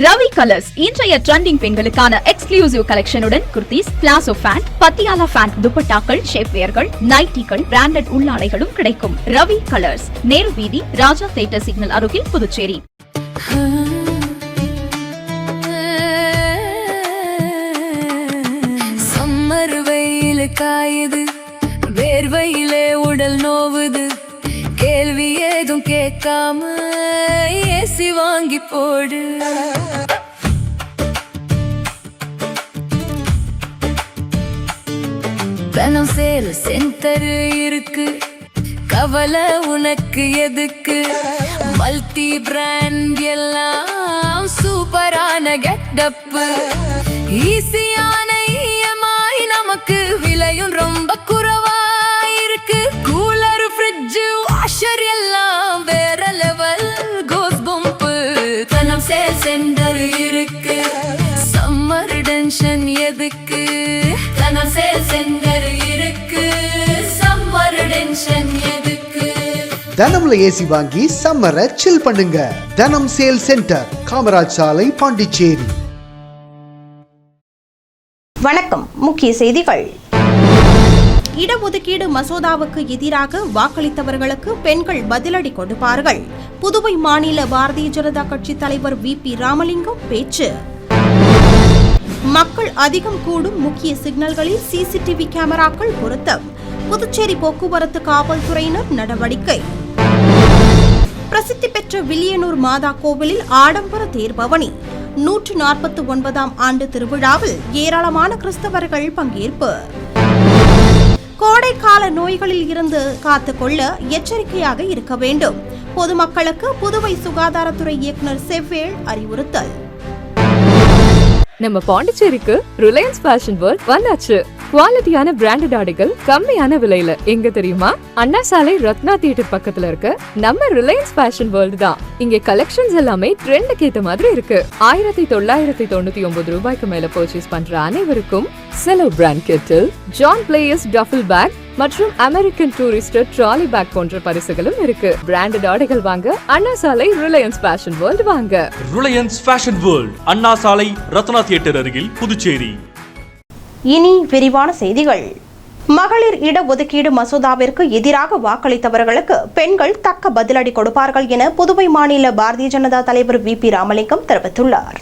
Ravi Colours இன்றைய trending பெண்களுக்கான exclusive கலெக்ஷனுடன் kurtis, palazzo pant, Patiala pant, துப்பட்டாக்கள், ஷேப்வேர்கள், நைட்டிகள், பிராண்டட் உள்ளாடைகளும் கிடைக்கும். ரவி கலர்ஸ், நேரு வீதி, ராஜா தியேட்டர் சிக்னல் அருகில், புதுச்சேரி. சம்மர் வெயில் காயுது, வேர்வையிலே உடல் நோவுது, கேள்வி ஏதும் கேட்காம ஏசி வாங்கி போடு. தனம் சேல் சென்டர் இருக்கு, கவலை உனக்கு எதுக்கு? மல்டி பிராண்ட் எல்லாம் சூப்பரான கெட்டப், ஈஸியான இஎம்ஐ, நமக்கு விலையும் ரொம்ப குறைவா இருக்கு. கூலர், ஃப்ரிட்ஜ், வாஷர் எல்லாம் வேற லெவல், கோஸ் பம்ப். தனம் சேல் சென்டர் இருக்கு, சம்மர் டென்ஷன் எதுக்கு? தனம் சேல் சென்டர் இருக்கு, சம்மர் டென்ஷன் எதுக்கு? தனம்ல ஏசி வாங்கி சம்மரை சில் பண்ணுங்க. தனம் சேல் சென்டர், காமராஜ் சாலை, பாண்டிச்சேரி. வணக்கம். முக்கிய செய்திகள். இடஒதுக்கீடு மசோதாவுக்கு எதிராக வாக்களித்தவர்களுக்கு பெண்கள் பதிலடி கொடுப்பார்கள். புதுவை மாநில பாரதிய ஜனதா கட்சி தலைவர் VP ராமலிங்கம் பேச்சு. மக்கள் அதிகம் கூடும் முக்கிய சிக்னல்களில் CCTV கேமராக்கள் பொருத்தம். புதுச்சேரி போக்குவரத்து காவல்துறையினர் நடவடிக்கை. பிரசித்தி பெற்ற வில்லியனூர் மாதா கோவிலில் ஆடம்பர தேர்பவனி. 149ஆம் ஆண்டு திருவிழாவில் ஏராளமான கிறிஸ்தவர்கள் பங்கேற்பு. கோடைக்கால நோய்களில் இருந்து காத்துக்கொள்ள எச்சரிக்கையாக இருக்க வேண்டும். பொதுமக்களுக்கு புதுவை சுகாதாரத்துறை இயக்குநர் செவ்வேல் அறிவுறுத்தல். நம்ம பாண்டிச்சேரிக்கு ரிலையன்ஸ் ஃபேஷன் வேர்ல்ட் வந்தாச்சு. குவாலிட்டியான பிராண்டட் ஆடைகள் கம்மியான விலையில. எங்க தெரியுமா? அண்ணா சாலை, ரத்னா தியேட்டர் பக்கத்துல இருக்க நம்ம ரிலையன்ஸ் ஃபேஷன் வேர்ல்ட் தான். இங்க கலெக்ஷன்ஸ் எல்லாமே ட்ரெண்டுக்கு ஏத்த மாதிரி இருக்கு. 1999 ரூபாய்க்கு மேல பர்ச்சேஸ் பண்ற அனைவருக்கும் Cello brand kettle, John Players duffel bag மற்றும் அமெரிக்கன் டூரிஸ்டர் ட்ராலி பேக் போன்ற பரிசுகளும் இருக்கு. பிராண்டட் ஆடைகள் வாங்க Anna Salai Reliance Fashion World வாங்க. Reliance Fashion World, Anna Salai, Ratna theatre அருகில், புதுச்சேரி. இனி விரிவான செய்திகள். மகளிர் இடஒதுக்கீடு மசோதாவிற்கு எதிராக வாக்களித்தவர்களுக்கு பெண்கள் தக்க பதிலடி கொடுப்பார்கள் என புதுவை மாநில பாரதிய ஜனதா தலைவர் VP ராமலிங்கம் தெரிவித்துள்ளார்.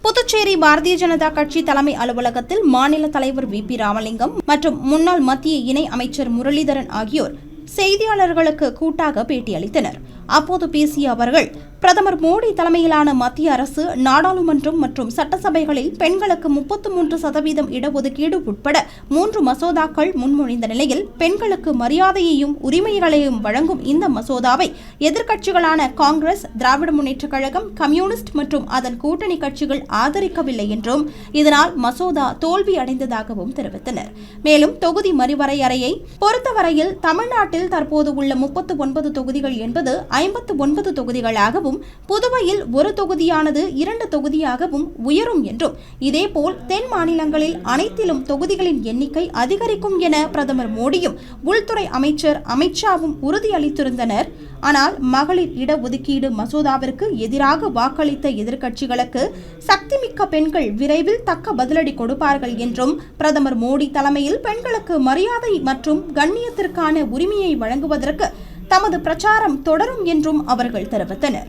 புதுச்சேரி பாரதிய ஜனதா கட்சி தலைமை அலுவலகத்தில் மாநில தலைவர் VP ராமலிங்கம் மற்றும் முன்னாள் மத்திய இணை அமைச்சர் முரளிதரன் ஆகியோர் செய்தியாளர்களுக்கு கூட்டாக பேட்டியளித்தனர். அப்போது பேசிய அவர்கள், பிரதமர் மோடி தலைமையிலான மத்திய அரசு நாடாளுமன்றம் மற்றும் சட்டசபைகளில் பெண்களுக்கு 33% இடஒதுக்கீடு உட்பட 3 மசோதாக்கள் முன்மொழிந்த நிலையில் பெண்களுக்கு மரியாதையையும் உரிமைகளையும் வழங்கும் இந்த மசோதாவை எதிர்க்கட்சிகளான காங்கிரஸ், திராவிட முன்னேற்றக் கழகம், கம்யூனிஸ்ட் மற்றும் அதன் கூட்டணி கட்சிகள் ஆதரிக்கவில்லை என்றும் இதனால் மசோதா தோல்வி அடைந்ததாகவும் தெரிவித்தனர். மேலும் தொகுதி மறுவரையறையை பொறுத்தவரையில் தமிழ்நாட்டில் தற்போது உள்ள 39 தொகுதிகள் என்பது 59 தொகுதிகளாகவும், புதுவையில் ஒரு தொகுதியானது 2 தொகுதியாகவும் உயரும் என்றும், இதேபோல் தென் மாநிலங்களில் அனைத்திலும் தொகுதிகளின் எண்ணிக்கை அதிகரிக்கும் என பிரதமர் மோடியும் உள்துறை அமைச்சர் அமித்ஷாவும் உறுதியளித்திருந்தனர். ஆனால் மகளிர் இடஒதுக்கீடு மசோதாவிற்கு எதிராக வாக்களித்த எதிர்க்கட்சிகளுக்கு சக்திமிக்க பெண்கள் விரைவில் தக்க பதிலடி கொடுப்பார்கள் என்றும், பிரதமர் மோடி தலைமையில் பெண்களுக்கு மரியாதை மற்றும் கண்ணியத்திற்கான உரிமையை வழங்குவதற்கு தமது பிரச்சாரம் தொடரும் என்றும் அவர்கள் தெரிவித்தனர்.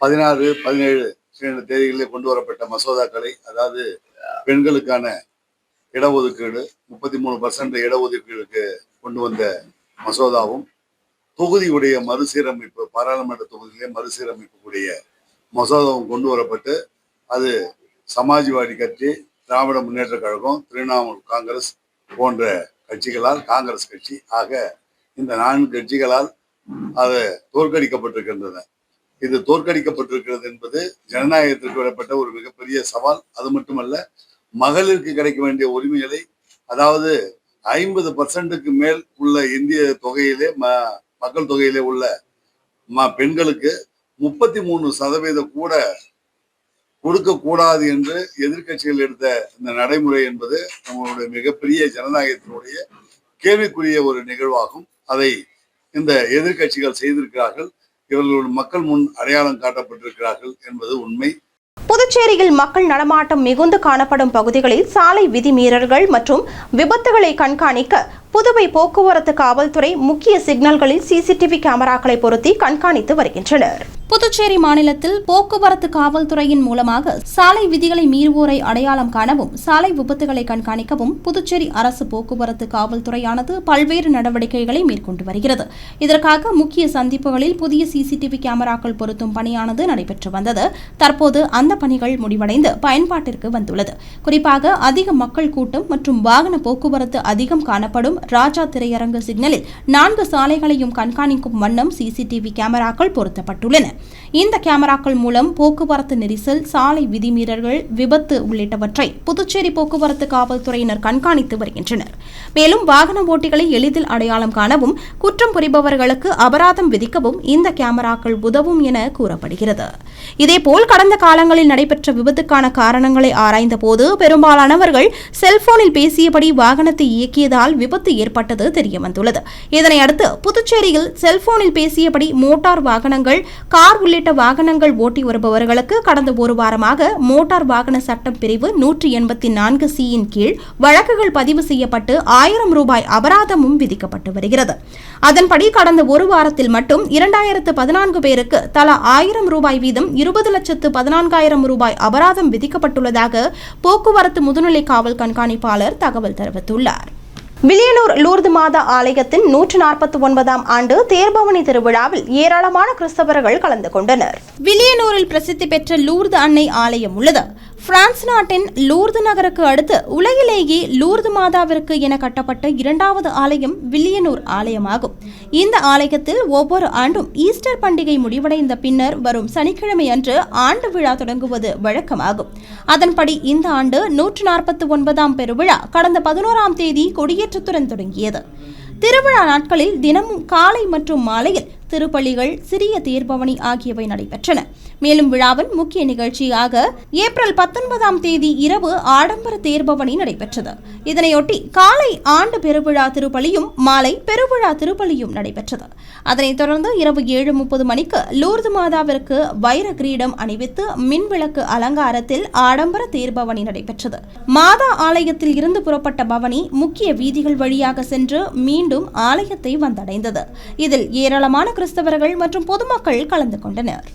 16, 17 தேதிகளில் கொண்டு வரப்பட்ட மசோதாக்களை, அதாவது பெண்களுக்கான இடஒதுக்கீடு 33% இடஒதுக்கீடுக்கு கொண்டு வந்த மசோதாவும், தொகுதியுடைய மறுசீரமைப்பு, பாராளுமன்ற தொகுதியிலே மறுசீரமைப்புடைய மசோதாவும் கொண்டு வரப்பட்டு அது சமாஜ்வாடி கட்சி, திராவிட முன்னேற்ற கழகம், திரிணாமுல் காங்கிரஸ் போன்ற கட்சிகளால், காங்கிரஸ் கட்சி ஆக இந்த 4 கட்சிகளால் அது தோற்கடிக்கப்பட்டிருக்கின்றன. இது தோற்கடிக்கப்பட்டிருக்கிறது என்பது ஜனநாயகத்திற்கு விடப்பட்ட ஒரு மிகப்பெரிய சவால். அது மட்டுமல்ல, மகளிருக்கு கிடைக்க வேண்டிய உரிமைகளை, அதாவது 50%க்கு மேல் உள்ள இந்திய தொகையிலே, மக்கள் தொகையிலே உள்ள பெண்களுக்கு 33% கூட கொடுக்க கூடாது என்று எதிர்க்கட்சிகள் எடுத்த இந்த நடைமுறை என்பது நம்மளுடைய மிகப்பெரிய ஜனநாயகத்தினுடைய கேள்விக்குரிய ஒரு நிகழ்வாகும். அதை இந்த எதிர்க்கட்சிகள் செய்திருக்கிறார்கள். இவர்கள் மக்கள் முன் அடையாளம் காட்டப்பட்டிருக்கிறார்கள் என்பது உண்மை. புதுச்சேரியில் மக்கள் நடமாட்டம் மிகுந்து காணப்படும் பகுதிகளில் சாலை விதிமீறல்கள் மற்றும் விபத்துகளை கண்காணிக்க புதுவை போக்குவரத்து காவல்துறை முக்கிய சிக்னல்களில் சிசிடிவி கேமராக்களை பொருத்தி கண்காணித்து வருகின்றனர். புதுச்சேரி மாநிலத்தில் போக்குவரத்து காவல்துறையின் மூலமாக சாலை விதிகளை மீறுவோரை அடையாளம் காணவும் சாலை விபத்துகளை கண்காணிக்கவும் புதுச்சேரி அரசு போக்குவரத்து காவல்துறையானது பல்வேறு நடவடிக்கைகளை மேற்கொண்டு வருகிறது. இதற்காக முக்கிய சந்திப்புகளில் புதிய சிசிடிவி கேமராக்கள் பொருத்தும் பணியானது நடைபெற்று வந்தது. தற்போது அந்த பணிகள் முடிவடைந்து பயன்பாட்டிற்கு வந்துள்ளது. குறிப்பாக அதிக மக்கள் கூட்டம் மற்றும் வாகன போக்குவரத்து அதிகம் காணப்படும் ராஜா திரையரங்கு சிக்னலில் 4 சாலைகளையும் கண்காணிக்கும் வண்ணம் சிசிடிவி கேமராக்கள் பொருத்தப்பட்டுள்ளன. இந்த கேமராக்கள் மூலம் போக்குவரத்து நெரிசல், சாலை விதிமீறல்கள், விபத்து உள்ளிட்டவற்றை புதுச்சேரி போக்குவரத்து காவல்துறையினர் கண்காணித்து வருகின்றனர். மேலும் வாகன ஓட்டிகளை எளிதில் அடையாளம் காணவும் குற்றம் புரிபவர்களுக்கு அபராதம் விதிக்கவும் இந்த கேமராக்கள் உதவும் என கூறப்படுகிறது. இதேபோல் கடந்த காலங்களில் நடைபெற்ற விபத்துக்கான காரணங்களை ஆராய்ந்த போது பெரும்பாலானவர்கள் செல்போனில் பேசியபடி வாகனத்தை இயக்கியதால் விபத்து ஏற்பட்டது தெரியவந்துள்ளது. இதனையடுத்து புதுச்சேரியில் செல்போனில் பேசியபடி மோட்டார் வாகனங்கள், கார் உள்ளிட்ட வாகனங்கள் ஓட்டி வருபவர்களுக்கு கடந்த ஒரு வாரமாக மோட்டார் வாகன சட்டம் பிரிவு 184C கீழ் வழக்குகள் பதிவு செய்யப்பட்டு 1000 ரூபாய் அபராதமும் விதிக்கப்பட்டு வருகிறது. அதன்படி கடந்த ஒரு வாரத்தில் மட்டும் 2014 பேருக்கு தலா 1000 ரூபாய் வீதம் 20,14,000 ரூபாய் அபராதம் விதிக்கப்பட்டுள்ளதாக போக்குவரத்து முதுநிலை காவல் கண்காணிப்பாளர் தகவல் தெரிவித்துள்ளார். வில்லியனூர் லூர்து மாதா ஆலயத்தின் 149ஆம் ஆண்டு தேர்பவனி திருவிழாவில் ஏராளமான கிறிஸ்தவர்கள் கலந்து கொண்டனர். வில்லியனூரில் பிரசித்தி பெற்ற லூர்து அன்னை ஆலயம் உள்ளது. பிரான்ஸ் நாட்டின் லூர்து நகருக்கு அடுத்து உலகிலேயே லூர்து மாதாவிற்கு என கட்டப்பட்ட 2வது ஆலயம் வில்லியனூர் ஆலயமாகும். இந்த ஆலயத்தில் ஒவ்வொரு ஆண்டும் ஈஸ்டர் பண்டிகை முடிவடைந்த பின்னர் வரும் சனிக்கிழமை அன்று ஆண்டு விழா தொடங்குவது வழக்கமாகும். அதன்படி இந்த ஆண்டு 149ஆம் பெருவிழா கடந்த 11ஆம் தேதி கொடியேற்றத்துடன் தொடங்கியது. திருவிழா நாட்களில் தினமும் காலை மற்றும் மாலையில் திருப்பலிகள், சிறிய தேர்பவனி ஆகியவை நடைபெற்றன. மேலும் விழாவின் முக்கிய நிகழ்ச்சியாக ஏப்ரல் 19ஆம் தேதி இரவு ஆடம்பர தேர்பவனி நடைபெற்றது. இதனையொட்டி காலை ஆண்டு பெருவிழா திருப்பலியும் மாலை பெருவிழா திருப்பலியும் நடைபெற்றது. அதனைத் தொடர்ந்து இரவு 7:30 மணிக்கு லூர்து மாதாவிற்கு வைர கிரீடம் அணிவித்து மின்விளக்கு அலங்காரத்தில் ஆடம்பர தேர்பவனி நடைபெற்றது. மாதா ஆலயத்தில் இருந்து புறப்பட்ட பவனி முக்கிய வீதிகள் வழியாக சென்று மீண்டும் ஆலயத்தை வந்தடைந்தது. இதில் ஏராளமான கிறிஸ்தவர்கள் மற்றும் பொதுமக்கள் கலந்து கொண்டனர்.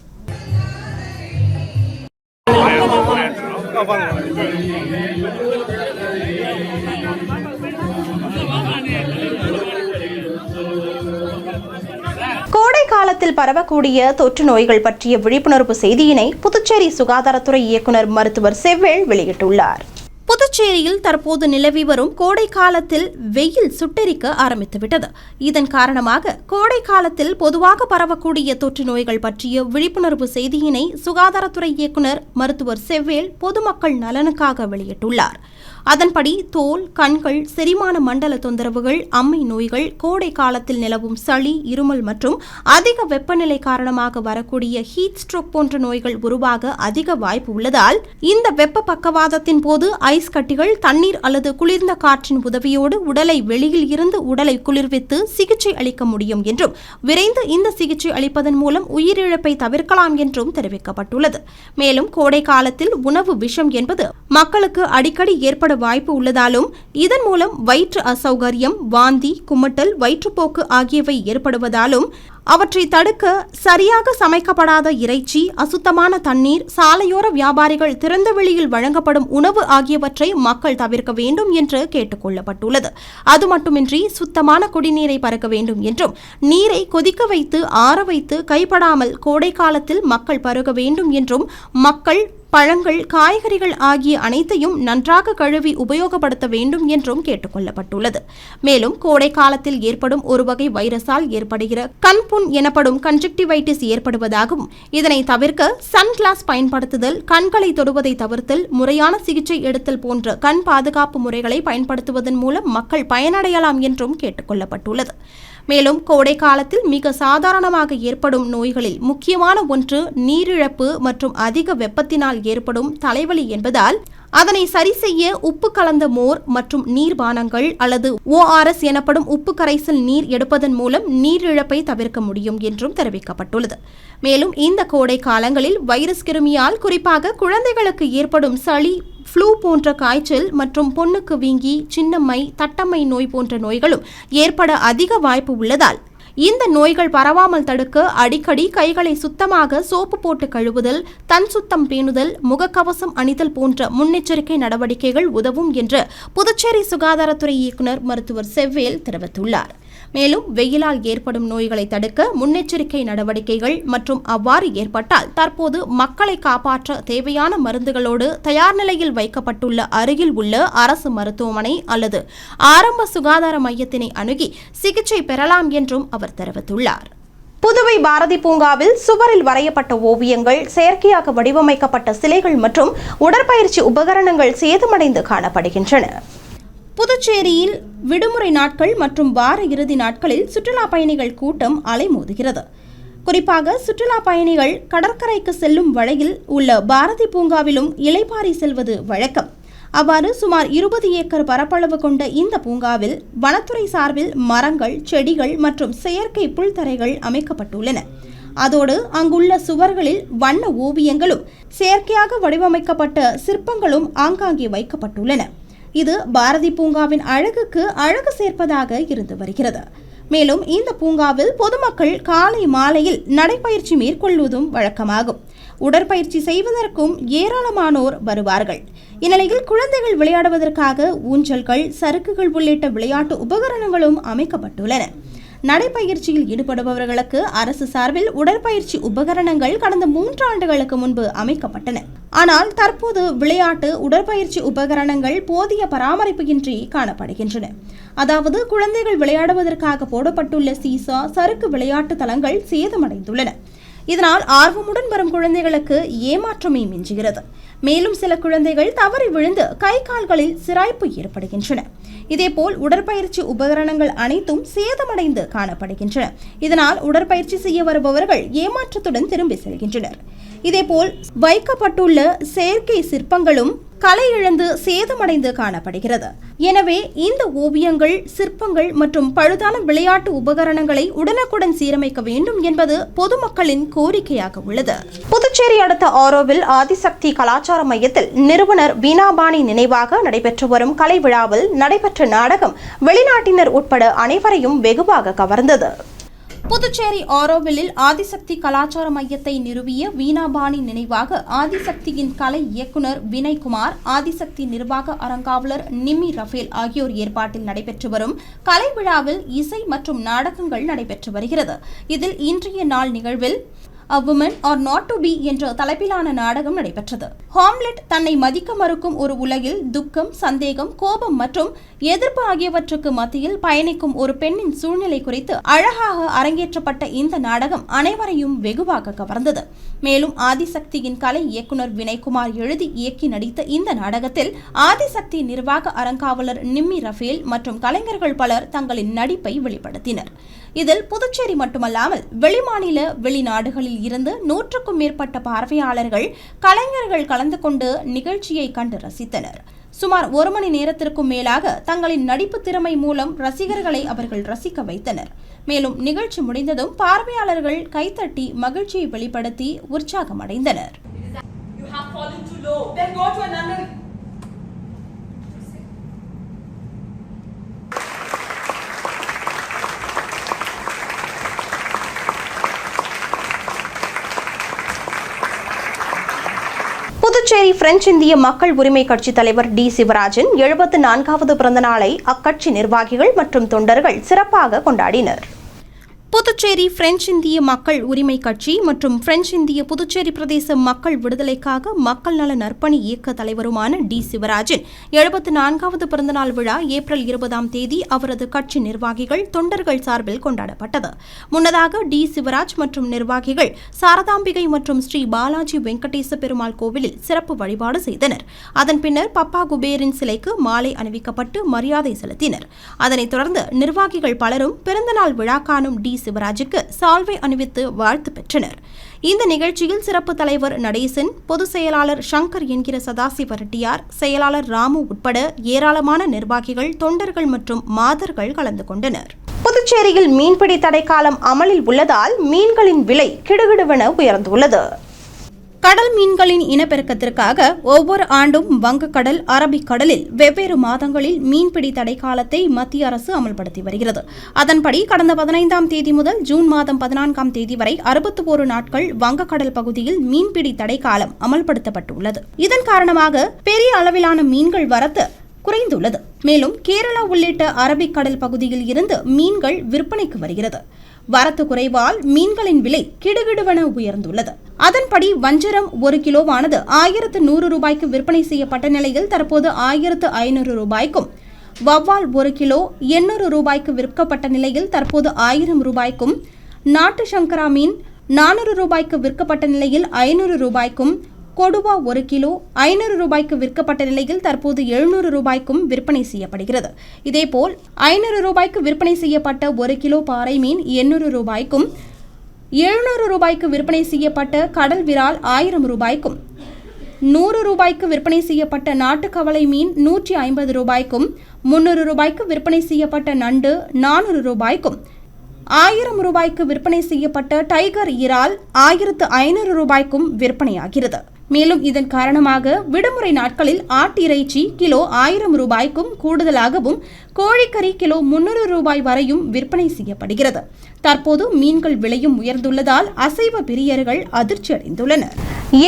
கோடை காலத்தில் பரவக்கூடிய தொற்று நோய்கள் பற்றிய விழிப்புணர்வு செய்தியினை புதுச்சேரி சுகாதாரத்துறை இயக்குனர் மருத்துவர் செவ்வேள் வெளியிட்டுள்ளார். புதுச்சேரியில் தற்போது நிலவி வரும் கோடை காலத்தில் வெயில் சுட்டெரிக்க ஆரம்பித்துவிட்டது. இதன் காரணமாக கோடை காலத்தில் பொதுவாக பரவக்கூடிய தொற்று நோய்கள் பற்றிய விழிப்புணர்வு செய்தியினை சுகாதாரத்துறை இயக்குனர் மருத்துவர் செவ்வேள் பொதுமக்கள் நலனுக்காக வெளியிட்டுள்ளார். அதன்படி தோல், கண்கள், செரிமான மண்டல தொந்தரவுகள், அம்மை நோய்கள், கோடை காலத்தில் நிலவும் சளி, இருமல் மற்றும் அதிக வெப்பநிலை காரணமாக வரக்கூடிய ஹீட் ஸ்ட்ரோக் போன்ற நோய்கள் உருவாக அதிக வாய்ப்பு உள்ளதால் இந்த வெப்ப பக்கவாதத்தின் போது ஐஸ் கட்டிகள், தண்ணீர் அல்லது குளிர்ந்த காற்றின் உதவியோடு உடலை வெளியில் இருந்து உடலை குளிர்வித்து சிகிச்சை அளிக்க முடியும் என்றும் விரைந்து இந்த சிகிச்சை அளிப்பதன் மூலம் உயிரிழப்பை தவிர்க்கலாம் என்றும் தெரிவிக்கப்பட்டுள்ளது. மேலும் கோடை காலத்தில் உணவு விஷம் என்பது மக்களுக்கு அடிக்கடி ஏற்பட வாய்ப்பு உள்ளதாலும் இதன் மூலம் வயிற்று அசௌகரியம், வாந்தி, குமட்டல், வயிற்றுப்போக்கு ஆகியவை ஏற்படுவதாலும் அவற்றை தடுக்க சரியாக சமைக்கப்படாத இறைச்சி, அசுத்தமான தண்ணீர், சாலையோர வியாபாரிகள் திறந்த வெளியில் வழங்கப்படும் உணவு ஆகியவற்றை மக்கள் தவிர்க்க வேண்டும் என்று கேட்டுக் கொள்ளப்பட்டுள்ளது. அது மட்டுமின்றி சுத்தமான குடிநீரை பருக வேண்டும் என்றும் நீரை கொதிக்க வைத்து ஆற வைத்து கைப்படாமல் கோடை காலத்தில் மக்கள் பருக வேண்டும் என்றும் மக்கள் பழங்கள், காய்கறிகள் ஆகிய அனைத்தையும் நன்றாக கழுவி உபயோகப்படுத்த வேண்டும் என்றும் கேட்டுக் கொள்ளப்பட்டுள்ளது. மேலும் கோடை காலத்தில் ஏற்படும் ஒரு வகை வைரஸால் ஏற்படுகிற கண்புண் எனப்படும் கன்ஜக்டிவைட்டிஸ் ஏற்படுவதாகவும் இதனை தவிர்க்க சன்கிளாஸ் பயன்படுத்துதல், கண்களை தொடுவதை தவிர்த்தல், முறையான சிகிச்சை எடுத்தல் போன்ற கண் பாதுகாப்பு முறைகளை பயன்படுத்துவதன் மூலம் மக்கள் பயனடையலாம் என்றும் கேட்டுக் கொள்ளப்பட்டுள்ளது. மேலும் கோடை காலத்தில் மிக சாதாரணமாக ஏற்படும் நோய்களில் முக்கியமான ஒன்று நீரிழப்பு மற்றும் அதிக வெப்பத்தினால் ஏற்படும் தலைவலி என்பதால் அதனை சரி செய்ய உப்பு கலந்த மோர் மற்றும் நீர்பானங்கள் அல்லது ORS எனப்படும் உப்பு கரைசல் நீர் எடுப்பதன் மூலம் நீரிழப்பை தவிர்க்க முடியும் என்றும் தெரிவிக்கப்பட்டுள்ளது. மேலும் இந்த கோடை காலங்களில் வைரஸ் கிருமியால் குறிப்பாக குழந்தைகளுக்கு ஏற்படும் சளி, ஃப்ளூ போன்ற காய்ச்சல் மற்றும் பொண்ணுக்கு வீங்கி, சின்னம்மை, தட்டம்மை நோய் போன்ற நோய்களும் ஏற்பட அதிக வாய்ப்பு உள்ளதால் இந்த நோய்கள் பரவாமல் தடுக்க அடிக்கடி கைகளை சுத்தமாக சோப்பு போட்டு கழுவுதல், தன் சுத்தம் பேணுதல், முகக்கவசம் அணிதல் போன்ற முன்னெச்சரிக்கை நடவடிக்கைகள் உதவும் என்று புதுச்சேரி சுகாதாரத்துறை இயக்குநர் மருத்துவர் செவ்வேல் தெரிவித்துள்ளார். மேலும் வெயிலால் ஏற்படும் நோய்களை தடுக்க முன்னெச்சரிக்கை நடவடிக்கைகள் மற்றும் அவ்வாறு ஏற்பட்டால் தற்போது மக்களை காப்பாற்ற தேவையான மருந்துகளோடு தயார் நிலையில் வைக்கப்பட்டுள்ள அருகில் உள்ள அரசு மருத்துவமனை அல்லது ஆரம்ப சுகாதார மையத்தினை அணுகி சிகிச்சை பெறலாம் என்றும் அவர் தெரிவித்துள்ளார். புதுவை பாரதி பூங்காவில் சுவரில் வரையப்பட்ட ஓவியங்கள், செயற்கையாக வடிவமைக்கப்பட்ட சிலைகள் மற்றும் உடற்பயிற்சி உபகரணங்கள் சேதமடைந்து காணப்படுகின்றன. புதுச்சேரியில் விடுமுறை நாட்கள் மற்றும் வார இறுதி நாட்களில் சுற்றுலா பயணிகள் கூட்டம் அலைமோதுகிறது. குறிப்பாக சுற்றுலா பயணிகள் கடற்கரைக்கு செல்லும் வழியில் உள்ள பாரதி பூங்காவிலும் இலைப்பாரி செல்வது வழக்கம். அவ்வாறு சுமார் 20 ஏக்கர் பரப்பளவு கொண்ட இந்த பூங்காவில் வனத்துறை சார்பில் மரங்கள், செடிகள் மற்றும் செயற்கை புல்தரைகள் அமைக்கப்பட்டுள்ளன. அதோடு அங்குள்ள சுவர்களில் வண்ண ஓவியங்களும் செயற்கையாக வடிவமைக்கப்பட்ட சிற்பங்களும் ஆங்காங்கே வைக்கப்பட்டுள்ளன. இது பாரதி பூங்காவின் அழகுக்கு அழகு சேர்ப்பதாக இருந்து வருகிறது. மேலும் இந்த பூங்காவில் பொதுமக்கள் காலை மாலையில் நடைப்பயிற்சி மேற்கொள்வதும் வழக்கமாகும். உடற்பயிற்சி செய்வதற்கும் ஏராளமானோர் வருவார்கள். இந்நிலையில் குழந்தைகள் விளையாடுவதற்காக ஊஞ்சல்கள், சறுக்குகள் உள்ளிட்ட விளையாட்டு உபகரணங்களும் அமைக்கப்பட்டுள்ளன. நடைப்பயிற்சியில் ஈடுபடுபவர்களுக்கு அரசு சார்பில் உடற்பயிற்சி உபகரணங்கள் கடந்த 3 ஆண்டுகளுக்கு முன்பு அமைக்கப்பட்டன. ஆனால் தற்போது விளையாட்டு உடற்பயிற்சி உபகரணங்கள் போதிய பராமரிப்பு இன்றி காணப்படுகின்றன. அதாவது குழந்தைகள் விளையாடுவதற்காக போடப்பட்டுள்ள சீசா, சறுக்கு விளையாட்டு தளங்கள் சேதமடைந்துள்ளன. இதனால் ஆர்வமுடன் வரும் குழந்தைகளுக்கு ஏமாற்றமே மிஞ்சுகிறது. மேலும் சில குழந்தைகள் தவறி விழுந்து கை கால்களில் சிராய்ப்பு ஏற்படுகின்றன. இதேபோல் உடற்பயிற்சி உபகரணங்கள் அனைத்தும் சேதமடைந்து காணப்படுகின்றன. இதனால் உடற்பயிற்சி செய்ய வருபவர்கள் ஏமாற்றத்துடன் திரும்பி செல்கின்றனர். இதேபோல் வைக்கப்பட்டுள்ள செயற்கை சிற்பங்களும் கலை இழந்து சேதமடைந்து காணப்படுகிறது. எனவே இந்த ஓவியங்கள், சிற்பங்கள் மற்றும் பழுதான விளையாட்டு உபகரணங்களை உடனுக்குடன் சீரமைக்க வேண்டும் என்பது பொதுமக்களின் கோரிக்கையாக உள்ளது. புதுச்சேரி அடுத்த ஆரோவில் ஆதிசக்தி கலாச்சார மையத்தில் நிறுவனர் வீணாபாணி நினைவாக நடைபெற்று வரும் கலை விழாவில் நடைபெற்ற நாடகம் வெளிநாட்டினர் உட்பட அனைவரையும் வெகுவாக கவர்ந்தது. புதுச்சேரி ஆரோவில்லில் ஆதிசக்தி கலாச்சார மையத்தை நிறுவிய வீணாபாணி நினைவாக ஆதிசக்தியின் கலை இயக்குனர் வினய்குமார், ஆதிசக்தி நிர்வாக அறங்காவலர் நிம்மி ரஃபேல் ஆகியோர் ஏற்பாட்டில் நடைபெற்று வரும் கலை விழாவில் இசை மற்றும் நாடகங்கள் நடைபெற்று வருகிறது. இதில் இன்றைய நாள் நிகழ்வில் A Woman or Not to Be என்ற தலைப்பிலான நாடகம் நடைபெற்றது. ஹாம்லெட் தன்னை மதிக்க மறுக்கும் ஒரு உலகில் துக்கம், சந்தேகம், கோபம் மற்றும் எதிர்ப்பு ஆகியவற்றுக்கு மத்தியில் பயணிக்கும் ஒரு பெண்ணின் சூழ்நிலை குறித்து அழகாக அரங்கேற்றப்பட்ட இந்த நாடகம் அனைவரையும் வெகுவாக கவர்ந்தது. மேலும் ஆதிசக்தியின் கலை இயக்குனர் வினய்குமார் எழுதி இயக்கி நடித்த இந்த நாடகத்தில் ஆதிசக்தி நிர்வாக அறங்காவலர் நிம்மி ரஃபேல் மற்றும் கலைஞர்கள் பலர் தங்களின் நடிப்பை வெளிப்படுத்தினர். இதில் புதுச்சேரி மட்டுமல்லாமல் வெளிமாநில, வெளிநாடுகளில் இருந்து 100க்கும் மேற்பட்ட பார்வையாளர்கள், கலைஞர்கள் கலந்து கொண்டு நிகழ்ச்சியை கண்டு ரசித்தனர். சுமார் 1 மணி நேரத்திற்கும் மேலாக தங்களின் நடிப்பு திறமை மூலம் ரசிகர்களை அவர்கள் ரசிக்க வைத்தனர். மேலும் நிகழ்ச்சி முடிந்ததும் பார்வையாளர்கள் கைத்தட்டி மகிழ்ச்சியை வெளிப்படுத்தி உற்சாகமடைந்தனர். புதுச்சேரி பிரெஞ்சு இந்திய மக்கள் உரிமை கட்சி தலைவர் டி சிவராஜின் 74வது பிறந்த நாளை அக்கட்சி நிர்வாகிகள் மற்றும் தொண்டர்கள் சிறப்பாக கொண்டாடினர். புதுச்சேரி பிரெஞ்சு இந்திய மக்கள் உரிமை கட்சி மற்றும் பிரெஞ்சு இந்திய புதுச்சேரி பிரதேச மக்கள் விடுதலைக்காக மக்கள் நல நற்பணி இயக்க தலைவருமான டி சிவராஜின் 74வது பிறந்தநாள் விழா ஏப்ரல் 20ஆம் தேதி அவரது கட்சி நிர்வாகிகள், தொண்டர்கள் சார்பில் கொண்டாடப்பட்டது. முன்னதாக டி சிவராஜ் மற்றும் நிர்வாகிகள் சாரதாம்பிகை மற்றும் ஸ்ரீ பாலாஜி வெங்கடேச பெருமாள் கோவிலில் சிறப்பு வழிபாடு செய்தனர். அதன் பின்னர் பப்பா குபேரின் சிலைக்கு மாலை அணிவிக்கப்பட்டு மரியாதை செலுத்தினர். அதனைத் தொடர்ந்து நிர்வாகிகள் பலரும் பிறந்தநாள் விழா காணும் டி சிவராஜுக்கு சால்வை அணிவித்து வாழ்த்து பெற்றனர். இந்த நிகழ்ச்சியில் சிறப்பு தலைவர் நடேசன், பொதுச் செயலாளர் சங்கர் என்கிற சதாசிவ ரெட்டியார், செயலாளர் ராமு உட்பட ஏராளமான நிர்வாகிகள், தொண்டர்கள் மற்றும் மாதர்கள் கலந்து கொண்டனர். புதுச்சேரியில் மீன்பிடி தடைக்காலம் அமலில் உள்ளதால் மீன்களின் விலை கிடுகிடுவென உயர்ந்துள்ளது. கடல் மீன்களின் இனப்பெருக்கத்திற்காக ஒவ்வொரு ஆண்டும் வங்கக்கடல், அரபிக்கடலில் வெவ்வேறு மாதங்களில் மீன்பிடி தடைக்காலத்தை மத்திய அரசு அமல்படுத்தி வருகிறது. அதன்படி கடந்த 15ஆம் தேதி முதல் ஜூன் மாதம் 14ஆம் தேதி வரை 61 நாட்கள் வங்கக்கடல் பகுதியில் மீன்பிடி தடைக்காலம் அமல்படுத்தப்பட்டுள்ளது. இதன் காரணமாக பெரிய அளவிலான மீன்கள் வரத்து குறைந்துள்ளது. மேலும் கேரளா உள்ளிட்ட அரபிக்கடல் பகுதியில் இருந்து மீன்கள் விற்பனைக்கு வருகிறது. வரத்து குறைவால் மீன்களின் விலை கிடுகிடுவென உயர்ந்துள்ளது. அதன்படி வஞ்சரம் 1 கிலோவானது 1100 ரூபாய்க்கு விற்பனை செய்யப்பட்ட நிலையில் தற்போது 1500 ரூபாய்க்கும், வவ்வால் 1 கிலோ 800 ரூபாய்க்கு விற்கப்பட்ட நிலையில் தற்போது 1000 ரூபாய்க்கும், நாட்டு சங்கரா மீன் 400 ரூபாய்க்கு விற்கப்பட்ட நிலையில் 500 ரூபாய்க்கும், கொடுவா 1 கிலோ 500 ரூபாய்க்கு விற்கப்பட்ட நிலையில் தற்போது 700 ரூபாய்க்கும் விற்பனை செய்யப்படுகிறது. இதேபோல் 500 ரூபாய்க்கு விற்பனை செய்யப்பட்ட 1 கிலோ பாறை மீன் 800 ரூபாய்க்கும், 700 ரூபாய்க்கு விற்பனை செய்யப்பட்ட கடல் விரால் 1000 ரூபாய்க்கும், 100 ரூபாய்க்கு விற்பனை செய்யப்பட்ட நாட்டுக்கவளை மீன் 150 ரூபாய்க்கும், 300 ரூபாய்க்கு விற்பனை செய்யப்பட்ட நண்டு 400 ரூபாய்க்கும், 1000 ரூபாய்க்கு விற்பனை செய்யப்பட்ட டைகர் இறால் 1500 ரூபாய்க்கும் விற்பனையாகிறது. மேலும் இதன் காரணமாக விடுமுறை நாட்களில் ஆட்டிறைச்சி கிலோ 1000 ரூபாய்க்கும் கூடுதலாகவும், கோழிக்கறி கிலோ 300 ரூபாய் வரையும் விற்பனை செய்யப்படுகிறது. தற்போது மீன்கள் விலையும் உயர்ந்துள்ளதால் அசைவ பிரியர்கள் அதிர்ச்சி அடைந்துள்ளனர்.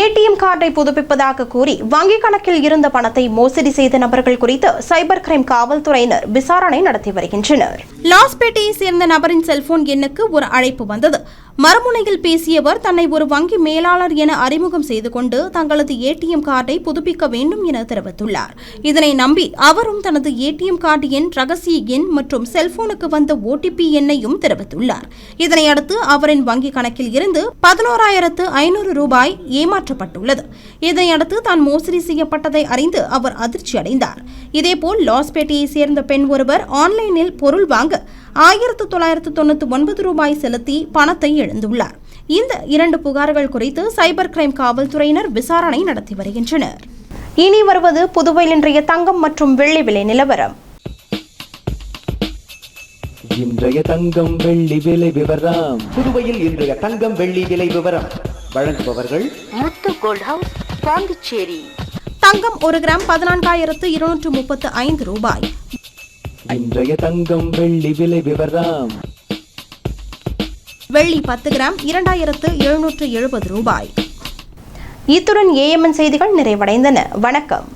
ஏடிஎம் கார்டை புதுப்பிப்பதாக கூறி வங்கிக் கணக்கில் இருந்த பணத்தை மோசடி செய்த நபர்கள் குறித்து சைபர் கிரைம் காவல்துறையினர் விசாரணை நடத்தி வருகின்றனர். லாஸ்பேட்டையை சேர்ந்த நபரின் செல்போன் எண்ணுக்கு ஒரு அழைப்பு வந்தது. மறுமுனையில் பேசியவர் தன்னை ஒரு வங்கி மேலாளர் என அறிமுகம் செய்து கொண்டு தங்களது ஏடிஎம் கார்டை புதுப்பிக்க வேண்டும் என தெரிவித்துள்ளார். இதனை நம்பி அவரும் தனது ஏடிஎம் கார்டு எண், ரகசிய எண் மற்றும் செல்போனுக்கு வந்த ஓடிபி எண்ணையும் தெரிவித்துள்ளார். இதனையடுத்து அவரின் வங்கி கணக்கில் இருந்து 11,500 ரூபாய் ஏமாற்றப்பட்டுள்ளது. இதனையடுத்து தான் மோசடி செய்யப்பட்டதை அறிந்து அவர் அதிர்ச்சி அடைந்தார். இதேபோல் லாஸ்பேட்டையை சேர்ந்த பெண் ஒருவர் ஆன்லைனில் பொருள் வாங்க 1999 ரூபாய் செலுத்தி பணத்தை இழந்துள்ளார். இந்த 2 புகார்கள் குறித்து சைபர் கிரைம் காவல்துறையினர் விசாரணை நடத்தி வருகின்றனர். இனி வருவது புதுவையில் இன்றைய தங்கம் மற்றும் வெள்ளி விலை நிலவரம். இன்றைய தங்கம் வெள்ளி விலை விவரம். புதுவையில் இன்றைய தங்கம் வெள்ளி விலை விவரம் வழங்குபவர்கள் முத்து கோல்ட் ஹவுஸ், பாண்டிச்சேரி. தங்கம் 1 கிராம் 14,235 ரூபாய். இன்றைய தங்கம் வெள்ளி விலை விவரம். வெள்ளி 10 கிராம் 2,770 ரூபாய். இத்துடன் ஏஎம்என் செய்திகள் நிறைவடைந்தன. வணக்கம்.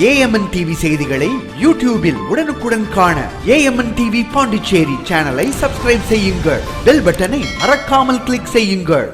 ஏஎம்என் டிவி செய்திகளை யூடியூபில் உடனுக்குடன் காண ஏஎம்என் டிவி பாண்டிச்சேரி சேனலை சப்ஸ்கிரைப் செய்யுங்கள். பெல் பட்டனை மறக்காமல் கிளிக் செய்யுங்கள்.